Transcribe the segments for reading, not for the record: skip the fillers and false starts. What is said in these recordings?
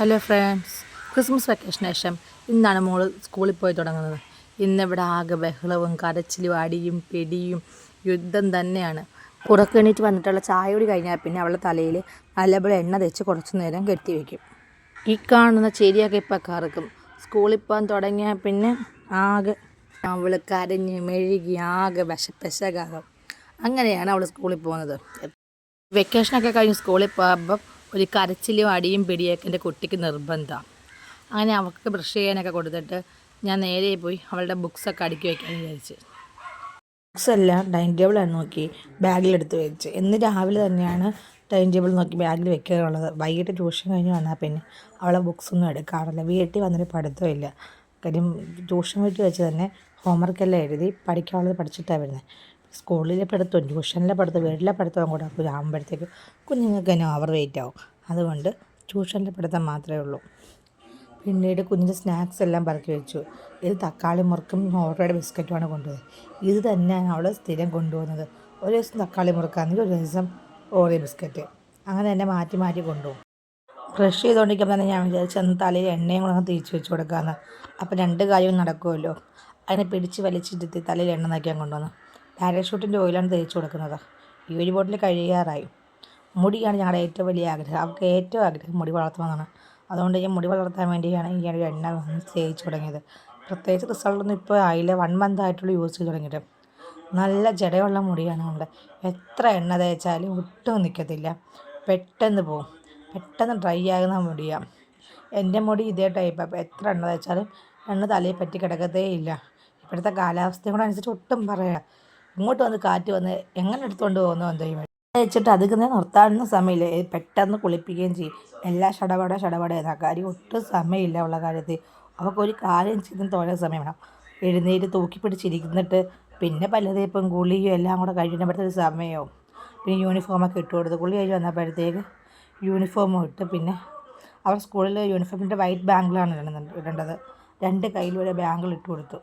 Hello friends, Christmas വെക്കേഷന് ശേഷം ഇന്നാണ് മോള് സ്കൂളിൽ പോയി തുടങ്ങുന്നത്. ഇന്നിവിടെ ആകെ ബഹളവും കരച്ചിലും അടിയും പിടിയും യുദ്ധം തന്നെയാണ്. പുറക്കെണീറ്റ് വന്നിട്ടുള്ള ചായ കൂടി കഴിഞ്ഞാൽ പിന്നെ അവളുടെ തലയിൽ നല്ലപോലെ എണ്ണ തേച്ച് കുറച്ചു നേരം കെട്ടി വയ്ക്കും. ഈ കാണുന്ന ചെരിയൊക്കെ ഇപ്പം കറക്കും. സ്കൂളിൽ പോകാൻ തുടങ്ങിയാൽ പിന്നെ ആകെ അവൾ കരഞ്ഞ് മെഴുകി ആകെ വിശപ്പശകാകും. അങ്ങനെയാണ് അവൾ സ്കൂളിൽ പോകുന്നത്. വെക്കേഷനൊക്കെ കഴിഞ്ഞ് സ്കൂളിൽ പോകുമ്പം ഒരു കരച്ചിലും അടിയും പിടിയൊക്കെ എൻ്റെ കുട്ടിക്ക് നിർബന്ധമാണ്. അങ്ങനെ അവൾക്ക് ബ്രഷ് ചെയ്യാനൊക്കെ കൊടുത്തിട്ട് ഞാൻ നേരെ പോയി അവളുടെ ബുക്സൊക്കെ അടുക്കി വയ്ക്കാൻ വിചാരിച്ച്. ബുക്സെല്ലാം ടൈം ടേബിളാണ് നോക്കി ബാഗിലെടുത്ത് വെച്ച്. എന്ന് രാവിലെ തന്നെയാണ് ടൈം ടേബിൾ നോക്കി ബാഗിൽ വെക്കാറുള്ളത്. വൈകിട്ട് ട്യൂഷൻ കഴിഞ്ഞ് വന്നാൽ പിന്നെ അവളെ ബുക്സൊന്നും എടുക്കാറില്ല. വീട്ടിൽ വന്നിട്ട് പഠിത്തമില്ല. കാര്യം ട്യൂഷൻ വീട്ടിൽ വെച്ച് തന്നെ ഹോംവർക്കെല്ലാം എഴുതി പഠിക്കാനുള്ളത് പഠിച്ചിട്ടാണ് വരുന്നത്. സ്കൂളിലെ പഠിത്തവും ട്യൂഷനിലെ പഠിത്തവും വീട്ടിലെ പഠിത്തവും കൂടെ ആകുമ്പോഴത്തേക്ക് കുഞ്ഞുങ്ങൾക്ക് തന്നെ ഓവർ വെയിറ്റ് ആവും. അതുകൊണ്ട് ട്യൂഷനിലെ പഠിത്തം മാത്രമേ ഉള്ളൂ. പിന്നീട് കുഞ്ഞിൻ്റെ സ്നാക്സ് എല്ലാം പറക്കി വെച്ചു. ഇത് തക്കാളി മുറുക്കും ഓറയുടെ ബിസ്ക്കറ്റുമാണ് കൊണ്ടുപോയത്. ഇത് തന്നെയാണ് അവൾ സ്ഥിരം കൊണ്ടുപോകുന്നത്. ഒരു ദിവസം തക്കാളി മുറുക്കാണെങ്കിൽ ഒരു ദിവസം ഓറിയോ ബിസ്ക്കറ്റ്, അങ്ങനെ തന്നെ മാറ്റി മാറ്റി കൊണ്ടുപോകും. ബ്രഷ് ചെയ്തുകൊണ്ടിരിക്കുമ്പോൾ തന്നെ ഞാൻ വിചാരിച്ചു അന്ന് തലയിൽ എണ്ണയും കൂടെ തേച്ച് വെച്ച് കൊടുക്കാമെന്ന്. അപ്പം രണ്ട് കാര്യവും നടക്കുമല്ലോ. അതിനെ പിടിച്ച് വലിച്ചിട്ട് തലയിൽ എണ്ണ നനയ്ക്കാൻ കൊണ്ടുവന്നു. പാരഷൂട്ടിൻ്റെ ഓയിലാണ് തേച്ച് കൊടുക്കുന്നത്. ഈ ഒരു ബോട്ടിൽ കഴിയാറായി. മുടിയാണ് ഞങ്ങളുടെ ഏറ്റവും വലിയ ആഗ്രഹം. അവർക്ക് ഏറ്റവും ആഗ്രഹം മുടി വളർത്തണമെന്നാണ്. അതുകൊണ്ട് ഞാൻ മുടി വളർത്താൻ വേണ്ടിയാണ് ഈ ഒരു എണ്ണ തേച്ച് തുടങ്ങിയത്. പ്രത്യേകിച്ച് റിസൾട്ടൊന്നും ഇപ്പോൾ ആയില്ല. 1 മന്ത് ആയിട്ടുള്ള യൂസ് ചെയ്ത് തുടങ്ങിയിട്ട്. നല്ല ജടയുള്ള മുടിയാണ് നമ്മുടെ. എത്ര എണ്ണ തേച്ചാലും ഒട്ടും നിൽക്കത്തില്ല. പെട്ടെന്ന് പോവും. പെട്ടെന്ന് ഡ്രൈ ആകുന്ന മുടിയാണ് എൻ്റെ മുടി. ഇതേ ടൈപ്പ്. അപ്പോൾ എത്ര എണ്ണ തേച്ചാലും എണ്ണ തലയിൽ പറ്റി കിടക്കത്തേ ഇല്ല. ഇപ്പോഴത്തെ കാലാവസ്ഥയും കൂടെ അനുസരിച്ച് ഒട്ടും പറയാം. ഇങ്ങോട്ട് വന്ന് കാറ്റ് വന്ന് എങ്ങനെ എടുത്തുകൊണ്ട് പോകുന്നു എന്തോ വെച്ചിട്ട് അതിങ്ങനെ നിർത്താനൊന്നും സമയമില്ല. പെട്ടെന്ന് കുളിപ്പിക്കുകയും ചെയ്യും. എല്ലാം ഷടപട എന്ന കാര്യം ഒട്ടും സമയമില്ല ഉള്ള കാര്യത്തിൽ. അവൾക്കൊരു കാര്യം ചെയ്തും തോന്നാൻ സമയം വേണം. എഴുന്നേറ്റ് തൂക്കി പിടിച്ചിരിക്കുന്നിട്ട് പിന്നെ പല്ലതേപ്പും കുളിയും എല്ലാം കൂടെ കഴിയുമ്പോഴത്തേക്ക് സമയവും. പിന്നെ യൂണിഫോമൊക്കെ ഇട്ട് കൊടുത്തു. കുളി കഴിഞ്ഞ് വന്നപ്പോഴത്തേക്ക് യൂണിഫോമും ഇട്ട്. പിന്നെ അവൾ സ്കൂളിൽ യൂണിഫോമിൻ്റെ വൈറ്റ് ബാങ്കിളാണ് ഇടേണ്ടത്. 2 കയ്യിലും ഒരു ബാങ്കിൾ ഇട്ട് കൊടുത്തു.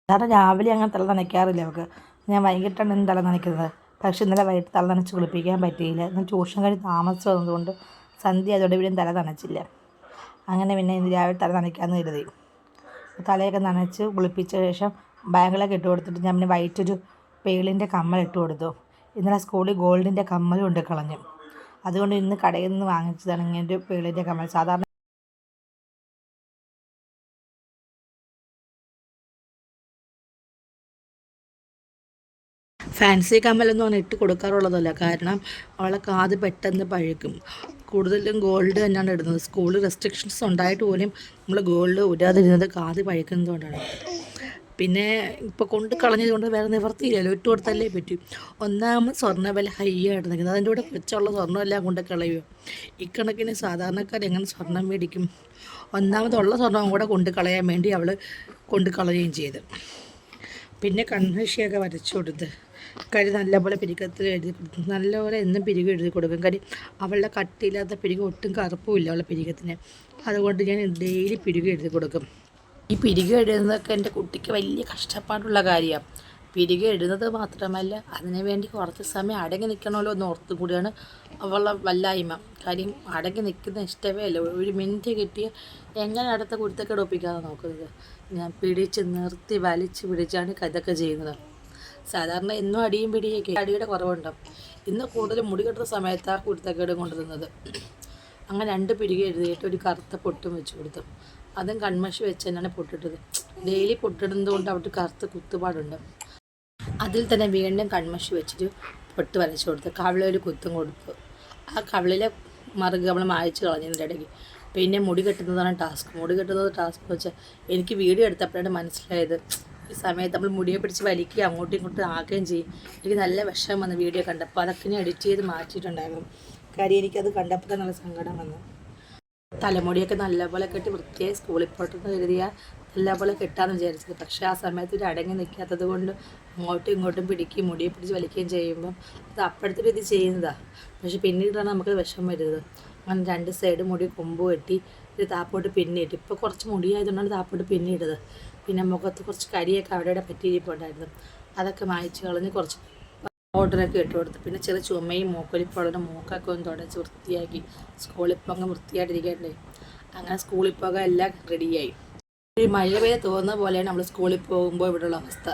കാരണം രാവിലെ അങ്ങനെ തല നനയ്ക്കാറില്ല അവൾക്ക്. ഞാൻ വൈകിട്ടാണ് ഇന്ന് തല നനയ്ക്കുന്നത്. പക്ഷെ ഇന്നലെ വൈകിട്ട് തല നനച്ച് കുളിപ്പിക്കാൻ പറ്റിയില്ല. ഇന്ന് ട്യൂഷൻ കഴിഞ്ഞ് താമസിച്ച് വന്നതുകൊണ്ട് സന്ധ്യ അതോടെ ഇവിടെയും തല നനച്ചില്ല. അങ്ങനെ പിന്നെ ഇന്ന് രാവിലെ തല നനയ്ക്കാമെന്ന് കരുതി. തലയൊക്കെ നനച്ച് കുളിപ്പിച്ച ശേഷം ബാങ്കിളൊക്കെ ഇട്ട് കൊടുത്തിട്ട് ഞാൻ പിന്നെ വൈറ്റ് ഒരു പേളിൻ്റെ കമ്മൽ ഇട്ട് കൊടുത്തു. ഇന്നലെ സ്കൂളിൽ ഗോൾഡിൻ്റെ കമ്മലും കൊണ്ട് കളഞ്ഞു. അതുകൊണ്ട് ഇന്ന് കടയിൽ നിന്ന് വാങ്ങിച്ചതാണ് ഇങ്ങനെ ഒരു പേളിൻ്റെ കമ്മൽ. സാധാരണ ഫാൻസി കമ്മലൊന്നും അങ്ങനെ ഇട്ട് കൊടുക്കാറുള്ളതല്ല. കാരണം അവളെ കാത് പെട്ടെന്ന് പഴുക്കും. കൂടുതലും ഗോൾഡ് തന്നെയാണ് ഇടുന്നത്. സ്കൂളിൽ റെസ്ട്രിക്ഷൻസ് ഉണ്ടായിട്ട് പോലും നമ്മൾ ഗോൾഡ് ഊരാതിരുന്നത് കാത് പഴുക്കുന്നതുകൊണ്ടാണ്. പിന്നെ ഇപ്പോൾ കൊണ്ട് കളഞ്ഞത് കൊണ്ട് വേറെ നിവർത്തിയില്ലല്ലോ, ഇട്ട് കൊടുത്തല്ലേ പറ്റും. ഒന്നാമത് സ്വർണ്ണ വില ഹൈ ആയിട്ട് നിൽക്കുന്നത്. അതിൻ്റെ കൂടെ വെച്ചുള്ള സ്വർണ്ണമെല്ലാം കൊണ്ട് കളയുമോ? ഇക്കണക്കിന് സാധാരണക്കാർ എങ്ങനെ സ്വർണം മേടിക്കും? ഒന്നാമതുള്ള സ്വർണ്ണം കൂടെ കൊണ്ട് കളയാൻ വേണ്ടി അവൾ കൊണ്ട് കളയുകയും ചെയ്തു. പിന്നെ കൺമഷിയൊക്കെ വരച്ചു കൊടുത്ത് കാര്യം നല്ലപോലെ പിരികത്തിൽ എഴുതി കൊടുക്കും. നല്ലപോലെ എന്നും പിരികം എഴുതി കൊടുക്കും. കാര്യം അവളുടെ കട്ടിയില്ലാത്ത പിരികം ഒട്ടും കറുപ്പുമില്ല അവളുടെ പിരികത്തിന്. അതുകൊണ്ട് ഞാൻ ഡെയിലി പിരികം എഴുതി കൊടുക്കും. ഈ പിരികം എഴുതുന്നതൊക്കെ എൻ്റെ കുട്ടിക്ക് വലിയ കഷ്ടപ്പാടുള്ള കാര്യമാണ്. പിരികം എഴുതുന്നത് മാത്രമല്ല, അതിനു വേണ്ടി കുറച്ച് സമയം അടങ്ങി നിൽക്കണമല്ലോ എന്ന് ഓർത്തും കൂടിയാണ് അവളുടെ വല്ലായ്മ. കാര്യം അടങ്ങി നിൽക്കുന്ന ഇഷ്ടമേ അല്ല. ഒരു മിനിറ്റ് കിട്ടിയ എങ്ങനെ അടുത്ത കുരുത്തക്കേട് ഒപ്പിക്കാതെ നോക്കുന്നത്. ഞാൻ പിടിച്ച് നിർത്തി വലിച്ച് പിടിച്ചാണ് ഇതൊക്കെ ചെയ്യുന്നത്. സാധാരണ എന്നും അടിയും പിടിയൊക്കെ, അടിയുടെ കുറവുണ്ടാവും. ഇന്ന് കൂടുതലും മുടി കെട്ടുന്ന സമയത്ത് ആ കുരുത്തക്കേടും കൊണ്ടുവരുന്നത്. അങ്ങനെ 2 പിരിക എഴുതിയിട്ട് ഒരു കറുത്ത പൊട്ടും വെച്ച് കൊടുത്തു. അതും കൺമഷി വെച്ച് തന്നെയാണ് പൊട്ടിട്ടത്. ഡെയിലി പൊട്ടിടുന്നത് കൊണ്ട് അവിടെ കറുത്ത കുത്തുപാടുണ്ട്. അതിൽ തന്നെ വീണ്ടും കൺമഷി വെച്ചിട്ട് പൊട്ട് വരച്ച് കൊടുത്ത് കവിളൊരു കുത്തും കൊടുത്തു. ആ കവിളിലെ മറുക് നമ്മൾ മായച്ച് കളഞ്ഞതിൻ്റെ ഇടയ്ക്ക്. പിന്നെ മുടി കെട്ടുന്നതാണ് ടാസ്ക്. മുടി കെട്ടുന്നത് ടാസ്ക് വെച്ചാൽ എനിക്ക് വീഡിയോ എടുത്തപ്പോഴാണ് മനസ്സിലായത്. ഈ സമയത്ത് നമ്മൾ മുടിയെ പിടിച്ച് വലിക്കുക, അങ്ങോട്ടും ഇങ്ങോട്ടും ആക്കുകയും ചെയ്യും. എനിക്ക് നല്ല വിഷമം വന്ന് വീഡിയോ കണ്ടപ്പോൾ. അതൊക്കെ ഞാൻ എഡിറ്റ് ചെയ്ത് മാറ്റിയിട്ടുണ്ടായിരുന്നു. കാര്യം എനിക്കത് കണ്ടപ്പോൾ തന്നെ നല്ല സങ്കടം വന്നു. തലമുടിയൊക്കെ നല്ലപോലെ കെട്ടി വൃത്തിയായി സ്കൂളിൽ പോട്ടെന്ന് കരുതിയാൽ നല്ലപോലെ കെട്ടാമെന്ന് വിചാരിച്ചത്. പക്ഷേ ആ സമയത്ത് ഒരു അടങ്ങി നിൽക്കാത്തത് കൊണ്ട് അങ്ങോട്ടും ഇങ്ങോട്ടും പിടിക്കുകയും മുടിയെ പിടിച്ച് വലിക്കുകയും ചെയ്യുമ്പം അത് അപ്പോഴത്തെ രീതി ചെയ്യുന്നതാണ്. പക്ഷേ പിന്നീടാണ് നമുക്ക് വിഷമം വരുന്നത്. അങ്ങനെ 2 സൈഡ് മുടി കൊമ്പ് വെട്ടി ഒരു താപ്പോട്ട് പിന്നിട്ട്. ഇപ്പോൾ കുറച്ച് മുടിയായതുകൊണ്ടാണ് താപ്പോട്ട് പിന്നിട്ടത്. പിന്നെ മുഖത്ത് കുറച്ച് കരിയൊക്കെ അവിടെ പറ്റിയിരിപ്പുണ്ടായിരുന്നു. അതൊക്കെ മായ്ച്ച് കളഞ്ഞ് കുറച്ച് ഓർഡറൊക്കെ ഇട്ട് കൊടുത്തു. പിന്നെ ചുമയും മൂക്കൊലിപ്പുള്ള മൂക്കൊക്കെ ഒന്ന് തുടച്ച് വൃത്തിയാക്കി. സ്കൂളിൽ ഇപ്പോൾ അങ്ങ് വൃത്തിയായിട്ടിരിക്കണ്ടേ. അങ്ങനെ സ്കൂളിൽ പോകാൻ എല്ലാം റെഡിയായി. ഒരു മഴ പെയ്ത് തോന്നുന്ന പോലെയാണ് നമ്മൾ സ്കൂളിൽ പോകുമ്പോൾ ഇവിടെയുള്ള അവസ്ഥ.